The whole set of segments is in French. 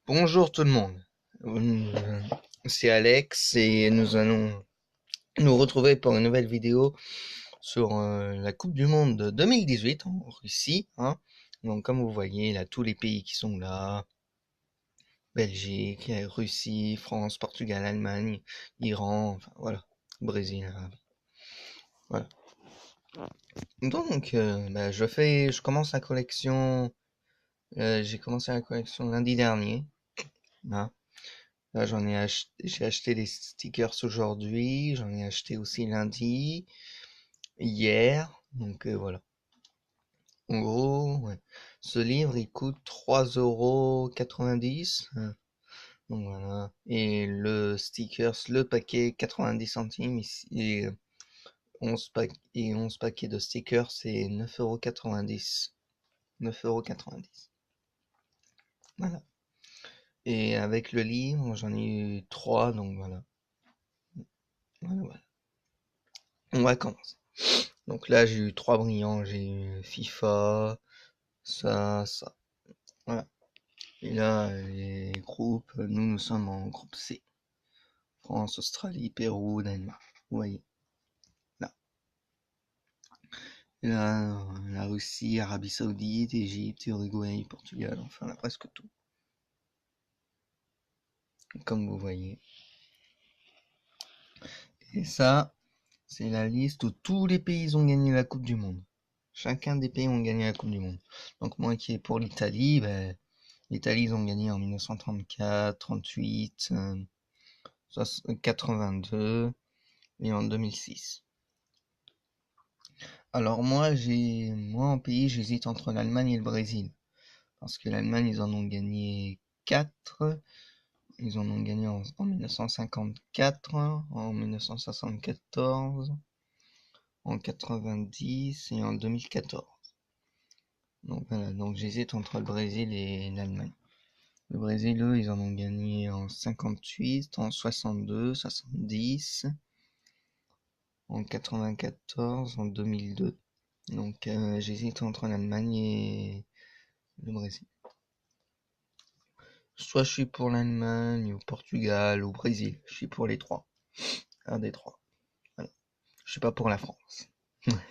Bonjour tout le monde. C'est Alex et nous allons nous retrouver pour une nouvelle vidéo sur la Coupe du Monde de 2018 en Russie, hein. Donc comme vous voyez, là tous les pays qui sont là, Belgique, Russie, France, Portugal, Allemagne, Iran, enfin voilà, Brésil, voilà. Donc je commence la collection, j'ai commencé la collection lundi dernier, hein. Là, j'ai acheté des stickers aujourd'hui, j'en ai acheté aussi lundi, hier, donc voilà. En gros, ouais. Ce livre, il coûte 3,90 €. Donc voilà. Et le stickers, le paquet, 90 centimes. Et 11 paquets de stickers, c'est 9,90 €. 9,90 €. Voilà. Et avec le livre, j'en ai eu 3, donc voilà. Voilà, voilà. On va commencer. Donc là, j'ai eu trois brillants. J'ai eu FIFA, ça. Voilà. Et là, les groupes, nous sommes en groupe C. France, Australie, Pérou, Danemark. Vous voyez, là. Et là, la Russie, Arabie Saoudite, Égypte, Uruguay, Portugal, enfin, là, presque tout. Comme vous voyez. Et ça, c'est la liste où tous les pays ont gagné la Coupe du Monde. Chacun des pays ont gagné la Coupe du Monde. Donc moi qui est pour l'Italie, ben, l'Italie, ils ont gagné en 1934, 38, 82 et en 2006. Alors moi en pays, j'hésite entre l'Allemagne et le Brésil. Parce que l'Allemagne, ils en ont gagné 4. Ils en ont gagné en 1954, en 1974, en 90 et en 2014. Donc voilà, donc j'hésite entre le Brésil et l'Allemagne. Le Brésil, eux, ils en ont gagné en 58, en 62, 70, en 94, en 2002. Donc j'hésite entre l'Allemagne et le Brésil. Soit je suis pour l'Allemagne, ou Portugal, ou Brésil. Je suis pour les trois. Un des trois. Voilà. Je suis pas pour la France.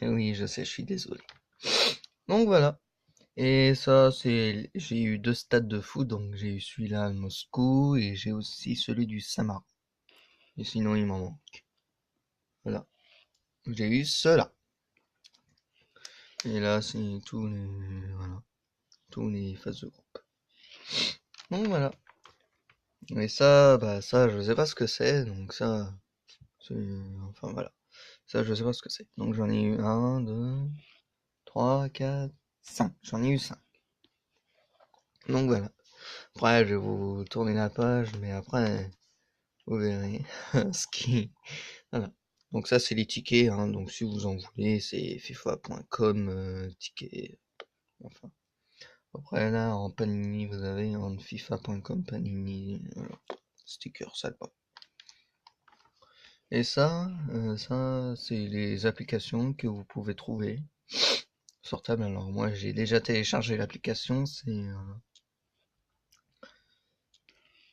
Oui, je sais, je suis désolé. Donc voilà. Et ça, j'ai eu deux stades de foot, donc j'ai eu celui-là à Moscou, et j'ai aussi celui du Samara. Et sinon, il m'en manque. Voilà. J'ai eu cela. Et là, c'est voilà, tous les phases de groupe. Donc voilà. Et ça, bah ça, je sais pas ce que c'est, donc ça, c'est, enfin voilà. Ça, je sais pas ce que c'est. Donc j'en ai eu un, 2, 3, 4, 5. J'en ai eu 5. Donc voilà. Après, je vais vous tourner la page, mais après, vous verrez ce qui... Voilà. Donc ça, c'est les tickets, hein. Donc si vous en voulez, c'est fifa.com, ticket. Enfin. Après là, en Panini, vous avez en fifa.com Panini, voilà. Sticker, ça pas. Et ça, c'est les applications que vous pouvez trouver sur table. Alors moi, j'ai déjà téléchargé l'application,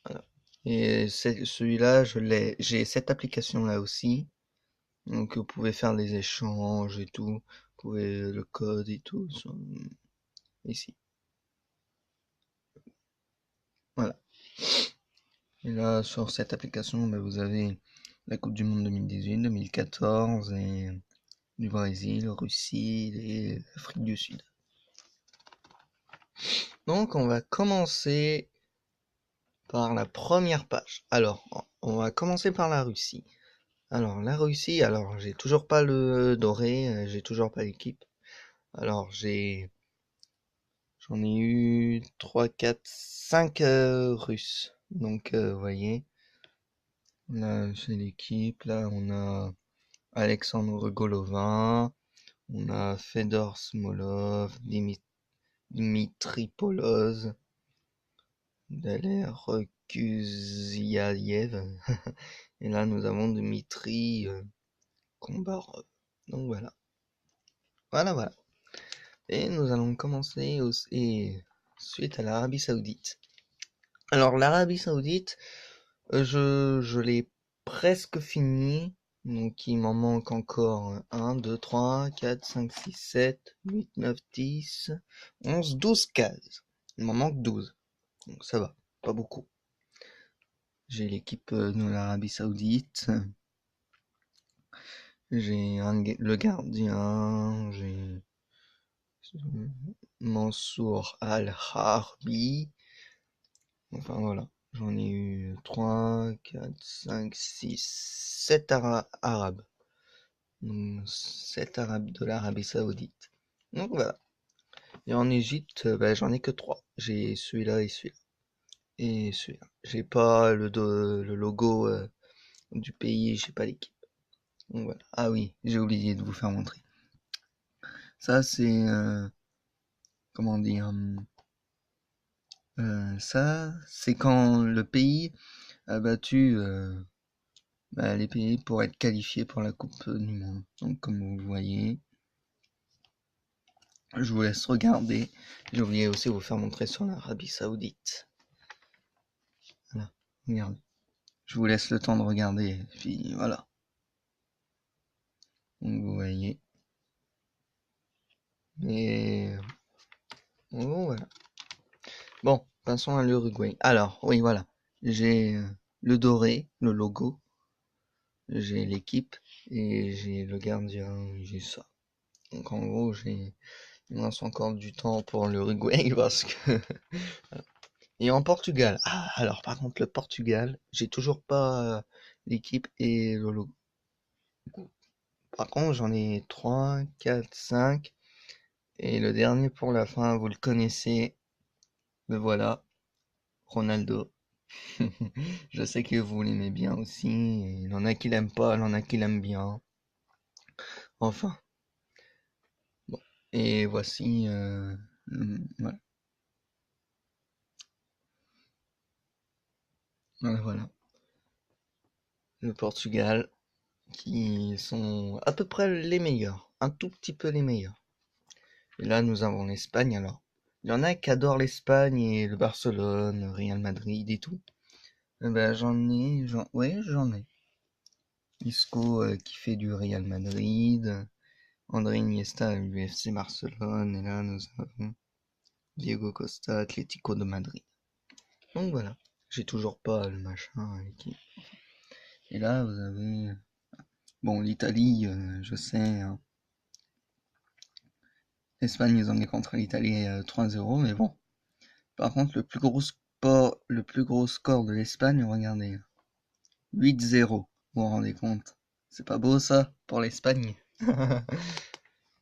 voilà. Et celui-là, j'ai cette application-là aussi. Donc vous pouvez faire des échanges et tout. Vous pouvez le code et tout ici. Voilà. Et là, sur cette application, bah, vous avez la Coupe du Monde 2018, 2014 et du Brésil, Russie et l'Afrique du Sud. Donc on va commencer par la première page. Alors, on va commencer par la Russie. Alors, la Russie, alors j'ai toujours pas le doré, j'ai toujours pas l'équipe. Alors, j'en ai eu 3, 4, 5 Russes. Donc, vous voyez, là, c'est l'équipe. Là, on a Alexandre Golovin, on a Fedor Smolov, Dmitri Poloz, Daler Kuzyaev. Et là, nous avons Dmitri Kombarov. Donc voilà. Voilà, voilà. Et nous allons commencer aussi suite à l'Arabie Saoudite. Alors, l'Arabie Saoudite, je l'ai presque fini. Donc, il m'en manque encore 1, 2, 3, 4, 5, 6, 7, 8, 9, 10, 11, 12 cases. Il m'en manque 12. Donc, ça va. Pas beaucoup. J'ai l'équipe de l'Arabie Saoudite. J'ai le gardien. J'ai Mansour Al-Harbi. Enfin voilà, j'en ai eu 3, 4, 5, 6, 7 arabes. Donc 7 arabes de l'Arabie Saoudite. Donc voilà. Et en Égypte, j'en ai que 3. J'ai celui-là et celui-là. Et celui-là. J'ai pas le logo du pays, j'ai pas l'équipe. Donc voilà. Ah oui, j'ai oublié de vous faire montrer. Ça c'est comment dire ça c'est quand le pays a battu les pays pour être qualifiés pour la Coupe du Monde. Donc comme vous voyez, je vous laisse regarder. J'ai oublié aussi de vous faire montrer sur l'Arabie Saoudite. Voilà, regardez. Je vous laisse le temps de regarder. Et puis voilà. Donc vous voyez. Et bon, voilà. Bon, passons à l'Uruguay. Alors, oui, voilà. J'ai le doré, le logo. J'ai l'équipe et j'ai le gardien. J'ai ça. Donc en gros, il me reste encore du temps pour l'Uruguay parce que et en Portugal. Ah, alors par contre, le Portugal, j'ai toujours pas l'équipe et le logo. Par contre, j'en ai 3, 4, 5. Et le dernier pour la fin, vous le connaissez. Le voilà, Ronaldo. Je sais que vous l'aimez bien aussi. Et il y en a qui l'aiment pas, il y en a qui l'aiment bien. Enfin, bon. Et voici, voilà. Voilà. Le Portugal, qui sont à peu près les meilleurs. Un tout petit peu les meilleurs. Et là, nous avons l'Espagne alors. Il y en a qui adorent l'Espagne et le Barcelone, Real Madrid et tout. Ouais, j'en ai. Isco qui fait du Real Madrid, André Iniesta du FC Barcelone, et là nous avons Diego Costa, Atlético de Madrid. Donc voilà, j'ai toujours pas le machin l'équipe. Et là vous avez, bon l'Italie, je sais, hein. L'Espagne ils ont gagné contre l'Italie 3-0, mais bon. Par contre le plus gros score de l'Espagne, regardez, 8-0. Vous vous rendez compte? C'est pas beau ça pour l'Espagne?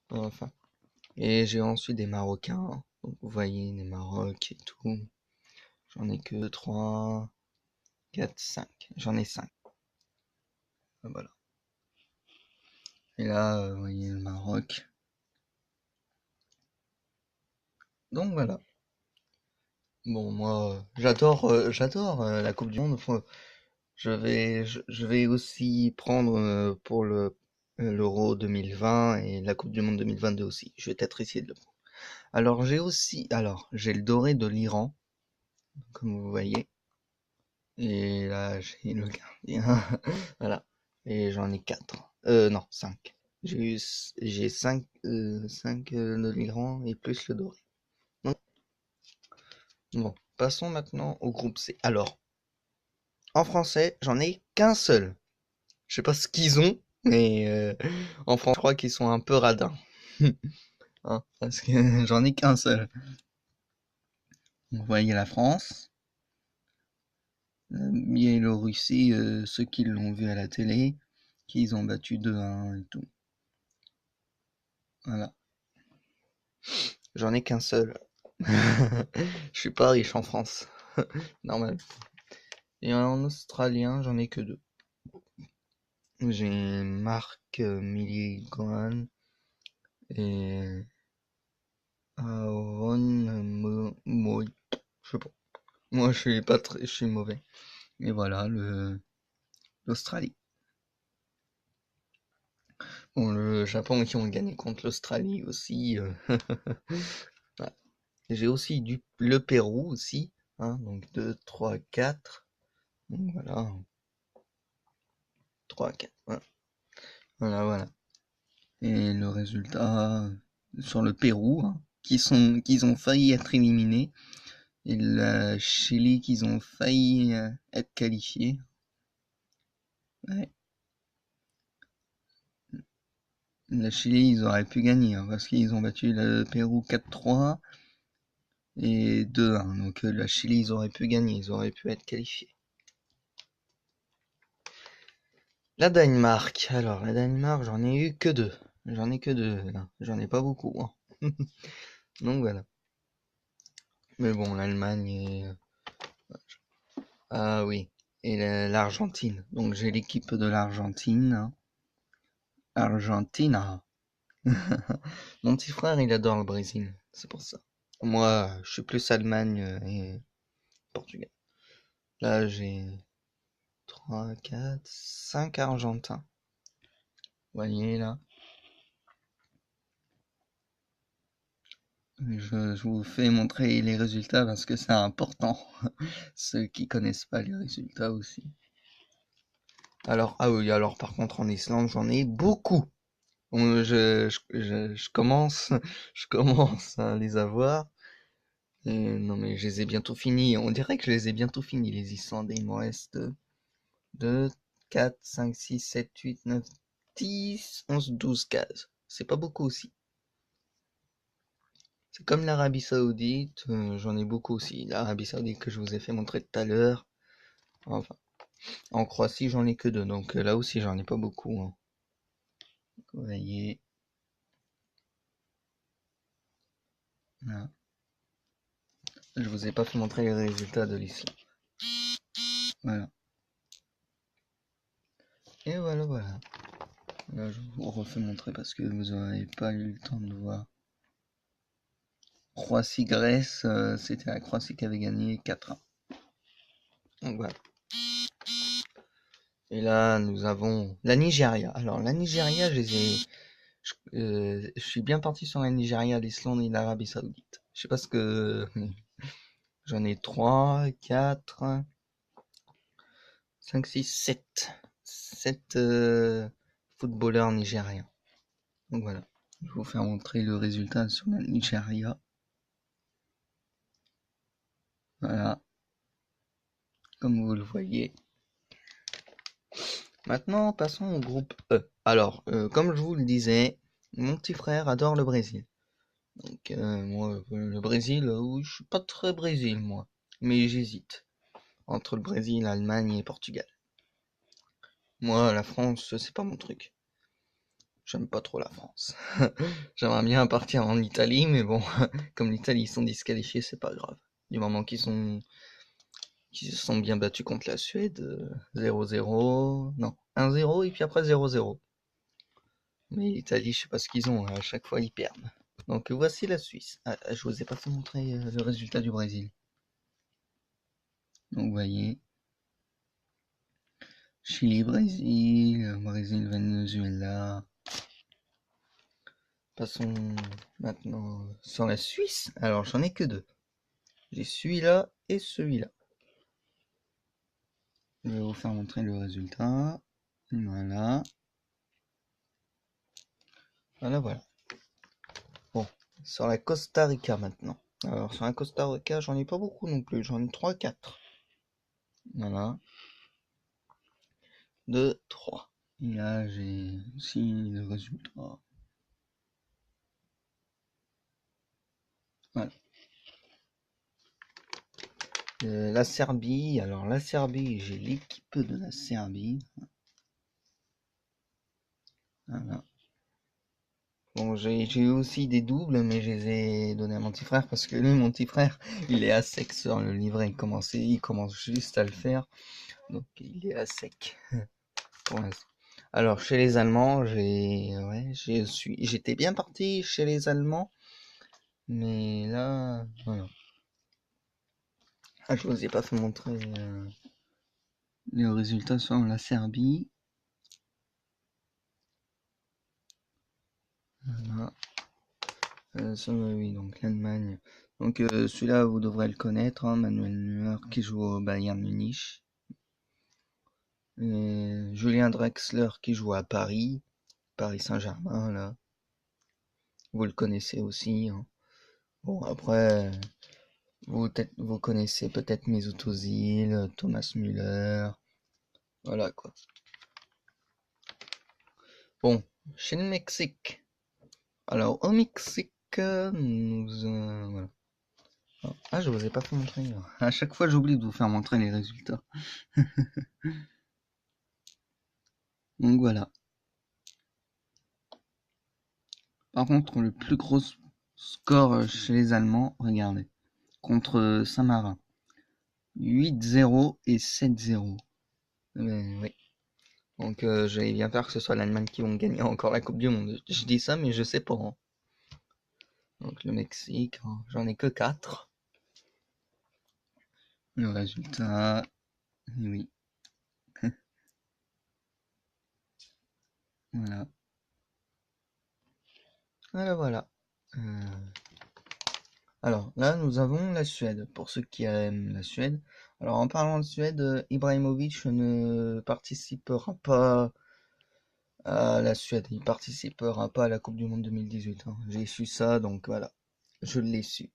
Enfin. Et j'ai ensuite des Marocains. Donc vous voyez, des Maroc et tout. J'en ai que 3, 4, 5. J'en ai 5. Voilà. Et là, vous voyez le Maroc. Donc voilà. Bon, moi, j'adore la Coupe du Monde. Enfin, je vais aussi prendre pour l'Euro 2020 et la Coupe du Monde 2022 aussi. Je vais peut-être essayer de le prendre. Alors j'ai le doré de l'Iran, comme vous voyez. Et là, j'ai le gardien. Voilà. Et j'en ai 4. Non, 5. J'ai 5 de l'Iran et plus le doré. Donc, bon, passons maintenant au groupe C. Alors, en français, j'en ai qu'un seul. Je sais pas ce qu'ils ont, mais en France, je crois qu'ils sont un peu radins. Hein, parce que j'en ai qu'un seul. Vous voyez la France, Biélorussie, ceux qui l'ont vu à la télé, qu'ils ont battu 2-1 et tout. Voilà. J'en ai qu'un seul. Je suis pas riche en France. Normal. Et en australien, j'en ai que 2. J'ai Mark Milligan et Aaron Moy. Je sais pas. Moi, je suis mauvais. Et voilà, l'Australie. Bon, le Japon qui ont gagné contre l'Australie aussi. Ouais. J'ai aussi le Pérou aussi, 1, donc 2, 3, 4. Donc voilà. 3, 4. Voilà, voilà. Et le résultat sur le Pérou, hein, qu'ils ont failli être éliminés, et le Chili qu'ils ont failli être qualifiés. Ouais. Le Chili, ils auraient pu gagner, hein, parce qu'ils ont battu le Pérou 4-3 et 2-1. Donc le Chili, ils auraient pu gagner, ils auraient pu être qualifiés. La Danemark. Alors, la Danemark, j'en ai eu que 2. J'en ai que 2, là. J'en ai pas beaucoup, hein. Donc voilà. Mais bon, l'Allemagne et... Ah oui. Et l'Argentine. Donc j'ai l'équipe de l'Argentine, hein. Argentina. Mon petit frère, il adore le Brésil. C'est pour ça. Moi, je suis plus Allemagne et Portugal. Là, j'ai 3, 4, 5 Argentins. Vous voyez là. Je vous fais montrer les résultats parce que c'est important. Ceux qui connaissent pas les résultats aussi. Alors, ah oui, alors par contre en Islande, j'en ai beaucoup. Je commence, je commence à les avoir. Non mais je les ai bientôt finis. On dirait que je les ai bientôt finis, les Islandais. Il me reste 2, 4, 5, 6, 7, 8, 9, 10, 11, 12 cases. C'est pas beaucoup aussi. C'est comme l'Arabie Saoudite, j'en ai beaucoup aussi. L'Arabie Saoudite que je vous ai fait montrer tout à l'heure. Enfin, en Croatie, j'en ai que 2, donc là aussi, j'en ai pas beaucoup, hein. Vous voyez. Là. Je vous ai pas fait montrer les résultats de l'Islande. Voilà. Et voilà, voilà. Là, je vous refais montrer parce que vous n'avez pas eu le temps de voir. Croatie-Grèce, c'était la Croatie qui avait gagné 4-1. Donc voilà. Et là, nous avons la Nigeria. Alors, la Nigeria, je suis bien parti sur la Nigeria, l'Islande et l'Arabie Saoudite. Je sais pas ce que... J'en ai 3, 4, 5, 6, 7. 7 footballeurs nigériens. Donc voilà. Je vais vous faire montrer le résultat sur la Nigeria. Voilà. Comme vous le voyez. Maintenant, passons au groupe E. Alors, comme je vous le disais, mon petit frère adore le Brésil. Donc, moi, le Brésil, oui, je suis pas très Brésil, moi. Mais j'hésite entre le Brésil, l'Allemagne et Portugal. Moi, la France, c'est pas mon truc. J'aime pas trop la France. J'aimerais bien partir en Italie, mais bon, comme l'Italie, ils sont disqualifiés, c'est pas grave. Du moment qu'ils se sont bien battus contre la Suède, 0-0, non, 1-0 et puis après 0-0. Mais l'Italie, je sais pas ce qu'ils ont, à chaque fois ils perdent. Donc voici la Suisse. Ah, je vous ai pas fait montrer le résultat du Brésil. Donc vous voyez, Chili, Brésil, Brésil, Venezuela. Passons maintenant sur la Suisse. Alors j'en ai que 2. J'ai celui-là et celui-là. Je vais vous faire montrer le résultat. Voilà. Voilà, voilà. Bon, sur la Costa Rica maintenant. Alors sur la Costa Rica, j'en ai pas beaucoup non plus. J'en ai 3-4. Voilà. 2, 3. Et là, j'ai aussi le résultat. Voilà. La Serbie. Alors la Serbie, j'ai l'équipe de la Serbie. Voilà. Bon, j'ai eu aussi des doubles, mais je les ai donnés à mon petit frère parce que lui, mon petit frère, il est à sec sur le livret. Il commence juste à le faire, donc il est à sec pour l'instant. Alors chez les Allemands, j'étais bien parti chez les Allemands, mais là, voilà. Ah, je vous ai pas fait montrer les résultats sur la Serbie. Voilà. Oui, donc l'Allemagne. Donc celui-là, vous devrez le connaître, hein, Manuel Neuer qui joue au Bayern Munich. Et Julien Drexler qui joue à Paris, Paris Saint-Germain, là. Vous le connaissez aussi, hein. Bon, après, vous connaissez peut-être Mesut Özil, Thomas Müller, voilà quoi. Bon, chez le Mexique. Alors, au Mexique, voilà. Ah, je vous ai pas fait montrer. À chaque fois, j'oublie de vous faire montrer les résultats. Donc voilà. Par contre, le plus gros score chez les Allemands, regardez, contre Saint-Marin. 8-0 et 7-0. Oui. Donc j'allais bien faire que ce soit l'Allemagne qui vont gagner encore la Coupe du Monde. Je dis ça, mais je sais pas, hein. Donc le Mexique, hein, j'en ai que 4. Le résultat, oui. Voilà. Voilà. Alors là, nous avons la Suède. Pour ceux qui aiment la Suède. Alors en parlant de Suède, Ibrahimovic ne participera pas à la Suède. Il participera pas à la Coupe du Monde 2018, hein. J'ai su ça, donc voilà. Je l'ai su.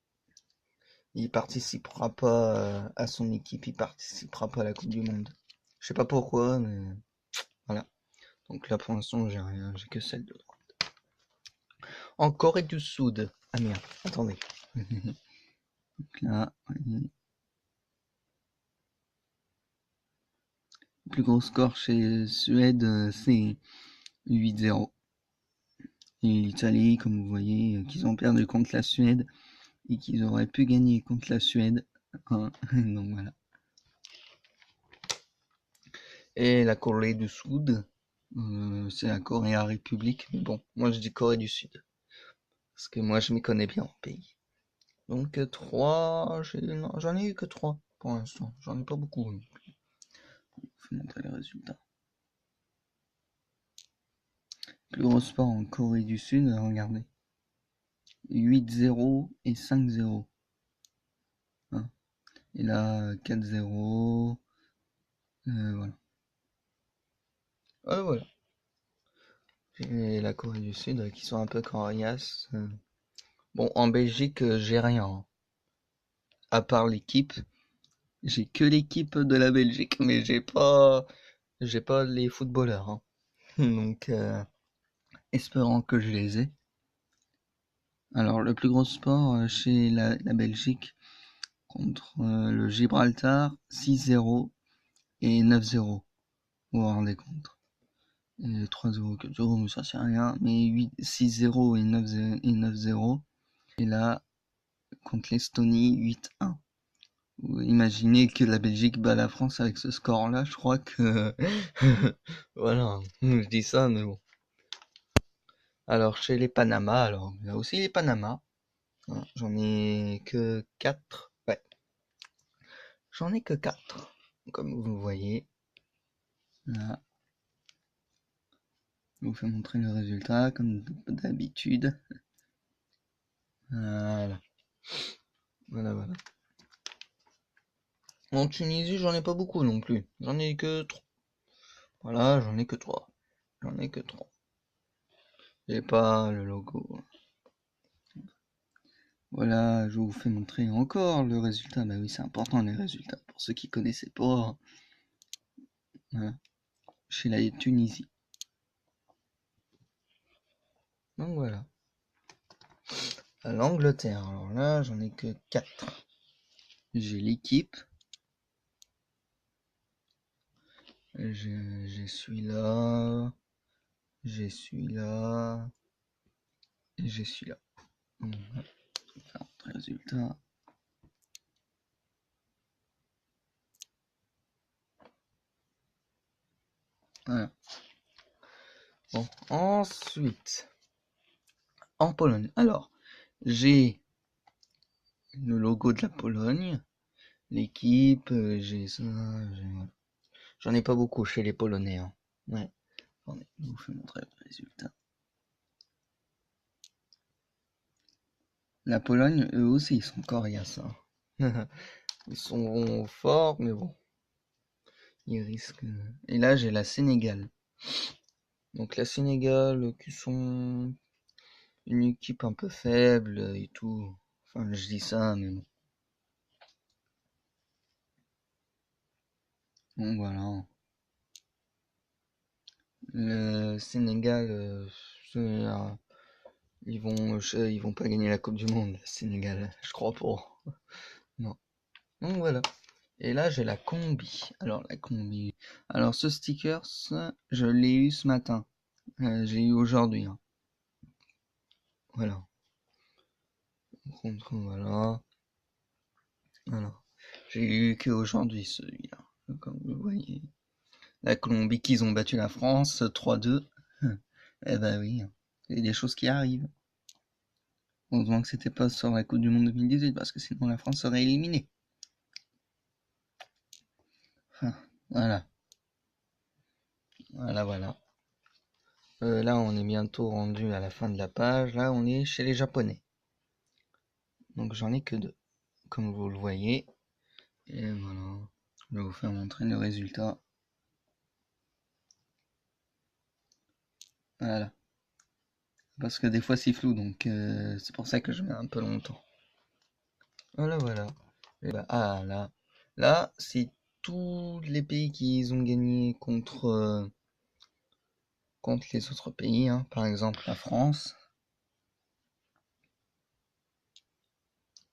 Il participera pas à son équipe, il participera pas à la Coupe du Monde. Je sais pas pourquoi, mais voilà. Donc là pour l'instant j'ai rien, j'ai que celle de droite. En Corée du Sud. Ah merde, attendez. Donc là, le plus gros score chez Suède, c'est 8-0. Et l'Italie, comme vous voyez, qu'ils ont perdu contre la Suède et qu'ils auraient pu gagner contre la Suède. Hein. Donc voilà. Et la Corée du Sud, c'est la Corée à République. Mais bon, moi je dis Corée du Sud. Parce que moi je m'y connais bien en pays. Donc 3, j'en ai eu que 3 pour l'instant. J'en ai pas beaucoup. Je vais vous montrer les résultats. Plus gros sport en Corée du Sud, regardez. 8-0 et 5-0. Hein. Et là, 4-0. Voilà. Voilà. Et la Corée du Sud qui sont un peu coriaces. Bon, en Belgique, j'ai rien, hein. À part l'équipe. J'ai que l'équipe de la Belgique, mais j'ai pas les footballeurs, hein. Donc, espérant que je les ai. Alors, le plus gros sport chez la Belgique contre le Gibraltar, 6-0 et 9-0. Vous vous rendez compte. Et 3-0, 4-0, mais ça c'est rien. Mais 6-0 et 9-0. Et là, contre l'Estonie, 8-1. Vous imaginez que la Belgique bat la France avec ce score-là, je crois que... Voilà, je dis ça, mais bon. Alors, chez les Panama, alors, il y a aussi les Panama. Hein, j'en ai que 4. Ouais. J'en ai que 4. Comme vous voyez. Là. Je vous fais montrer le résultat, comme d'habitude. Voilà. Voilà. En Tunisie, j'en ai pas beaucoup non plus. J'en ai que 3. Voilà, j'en ai que 3. J'en ai que 3. J'ai pas le logo. Voilà, je vous fais montrer encore le résultat. Bah oui, c'est important les résultats. Pour ceux qui connaissaient pas. Voilà. Chez la Tunisie. Donc voilà. À l'Angleterre, alors là, j'en ai que 4. J'ai l'équipe. J'ai celui-là. J'ai celui-là. Et j'ai celui-là. Voilà. Je vais faire montrer le résultat. Voilà. Bon, ensuite, en Pologne. Alors, j'ai le logo de la Pologne, l'équipe, j'ai ça, voilà. J'en ai pas beaucoup chez les Polonais, hein. Ouais. Attendez, je vous fais montrer le résultat. La Pologne, eux aussi, ils sont coriaces, hein. Ils sont forts, mais bon, ils risquent. Et là, j'ai la Sénégal. Donc la Sénégal, qui sont une équipe un peu faible et tout. Enfin, je dis ça, mais bon. Donc voilà. Le Sénégal, ils vont pas gagner la Coupe du Monde, le Sénégal, je crois pas. Non. Donc voilà. Et là, j'ai la combi. Alors, la combi. Alors, ce sticker, je l'ai eu ce matin. J'ai eu aujourd'hui, hein. Voilà. Voilà. Alors, j'ai eu qu'aujourd'hui celui-là. Comme vous voyez. La Colombie qu'ils ont battu la France 3-2. Eh ben oui, hein. Il y a des choses qui arrivent. Heureusement que c'était pas sur la Coupe du Monde 2018 parce que sinon la France serait éliminée. Enfin, voilà. Voilà. Là, on est bientôt rendu à la fin de la page. Là, on est chez les Japonais. Donc, j'en ai que deux, comme vous le voyez. Et voilà. Je vais vous faire montrer le résultat. Voilà. Parce que des fois, c'est flou, donc c'est pour ça que je mets un peu longtemps. Voilà. Et bah, là, c'est tous les pays qui ont gagné contre les autres pays, hein. Par exemple, la France.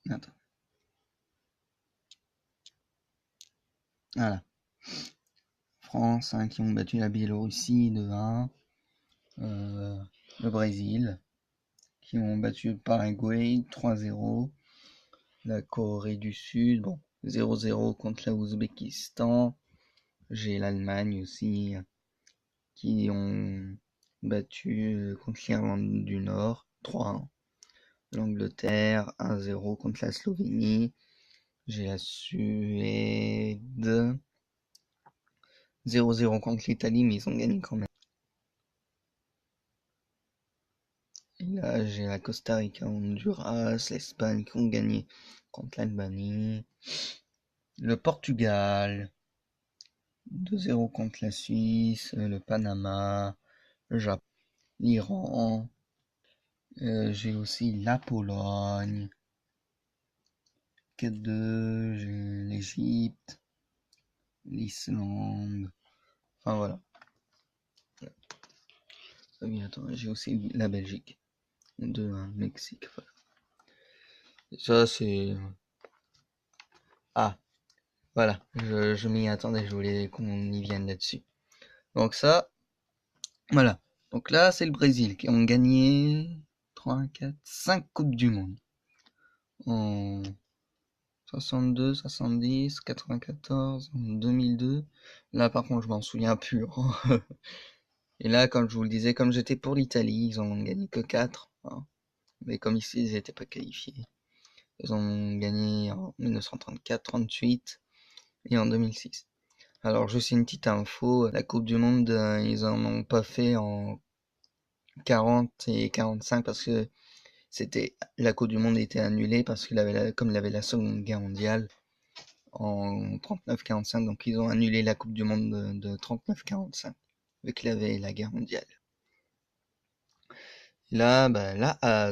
Attends. Voilà. France, hein, qui ont battu la Biélorussie 2-1. Le Brésil, qui ont battu le Paraguay 3-0. La Corée du Sud, bon, 0-0 contre l'Ouzbékistan. J'ai l'Allemagne aussi, qui ont battu contre l'Irlande du Nord 3-1. L'Angleterre 1-0 contre la Slovénie. J'ai la Suède 0-0 contre l'Italie, mais ils ont gagné quand même. Et là, j'ai la Costa Rica, Honduras, l'Espagne qui ont gagné contre l'Albanie. Le Portugal 2-0 contre la Suisse, le Panama, le Japon, l'Iran. J'ai aussi la Pologne. 4-2, j'ai l'Égypte, l'Islande. Enfin voilà. Ah oui, attends, j'ai aussi la Belgique. 2-1, Mexique. Voilà. Ça, c'est. Ah, voilà. Je m'y attendais, je voulais qu'on y vienne là-dessus. Donc ça, voilà. Donc là, c'est le Brésil qui ont gagné 3, 4, 5 Coupes du Monde. En 62, 70, 94, 2002. Là, par contre, je m'en souviens plus, hein. Et là, comme je vous le disais, comme j'étais pour l'Italie, ils en ont gagné que 4, hein. Mais comme ici, ils n'étaient pas qualifiés. Ils ont gagné en 1934, 38 et en 2006. Alors, juste une petite info, la Coupe du Monde, ils en ont pas fait en 40 et 45 parce que la Coupe du Monde était annulée parce comme il avait la Seconde Guerre mondiale en 39-45, donc ils ont annulé la Coupe du Monde de 39-45 vu qu'il y avait la guerre mondiale. Là,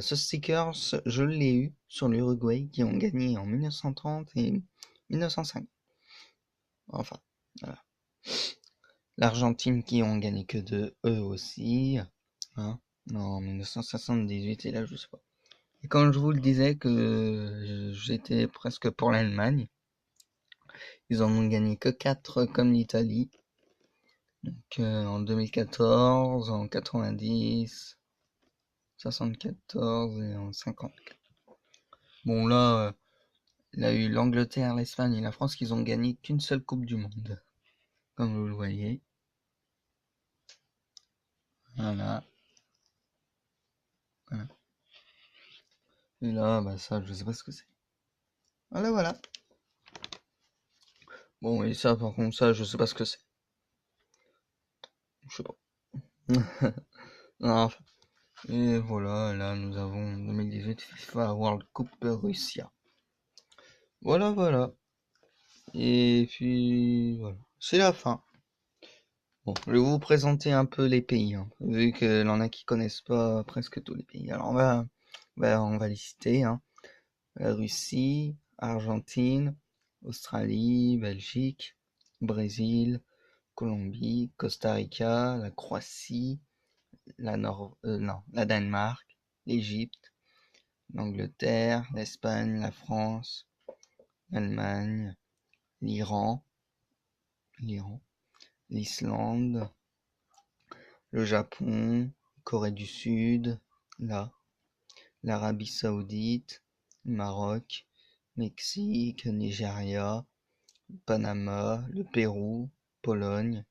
ce sticker, je l'ai eu sur l'Uruguay qui ont gagné en 1930 et 1905. Enfin, voilà. L'Argentine qui ont gagné que de eux aussi, hein, en 1978 et là je sais pas. Et comme je vous le disais que j'étais presque pour l'Allemagne, ils en ont gagné que 4 comme l'Italie. Donc en 2014, en 90, 74 et en 54. Bon là, il y a eu l'Angleterre, l'Espagne et la France qui ont gagné qu'une seule Coupe du Monde. Comme vous le voyez. Voilà. Et là, ça, je sais pas ce que c'est. Voilà. Bon, et ça, par contre, ça, je sais pas ce que c'est. Je sais pas. Non, enfin. Et voilà, là nous avons 2018 FIFA World Cup Russia. Voilà, voilà. Et puis voilà, c'est la fin. Bon, je vais vous présenter un peu les pays, hein, vu qu'il y en a qui connaissent pas presque tous les pays. Alors on va les citer, hein. La Russie, Argentine, Australie, Belgique, Brésil, Colombie, Costa Rica, la Croatie, la Danemark, l'Égypte, l'Angleterre, l'Espagne, la France, l'Allemagne, l'Iran, l'Islande, le Japon, Corée du Sud, l'Arabie Saoudite, Maroc, Mexique, Nigeria, Panama, le Pérou, Pologne,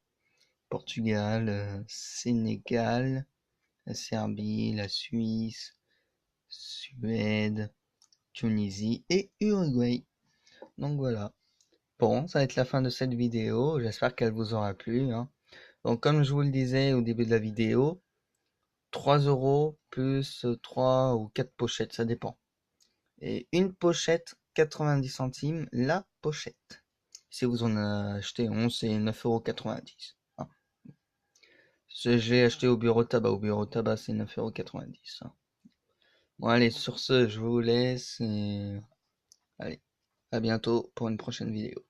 Portugal, Sénégal, la Serbie, la Suisse, Suède, Tunisie et Uruguay. Donc voilà. Bon, ça va être la fin de cette vidéo. J'espère qu'elle vous aura plu, hein. Donc comme je vous le disais au début de la vidéo, 3 € plus 3 ou 4 pochettes, ça dépend. Et une pochette, 90 centimes la pochette. Si vous en achetez 11, c'est 9,90 €. Hein. J'ai acheté au bureau de tabac. Au bureau de tabac, c'est 9,90 €. Hein. Bon, allez, sur ce, je vous laisse et allez, à bientôt pour une prochaine vidéo.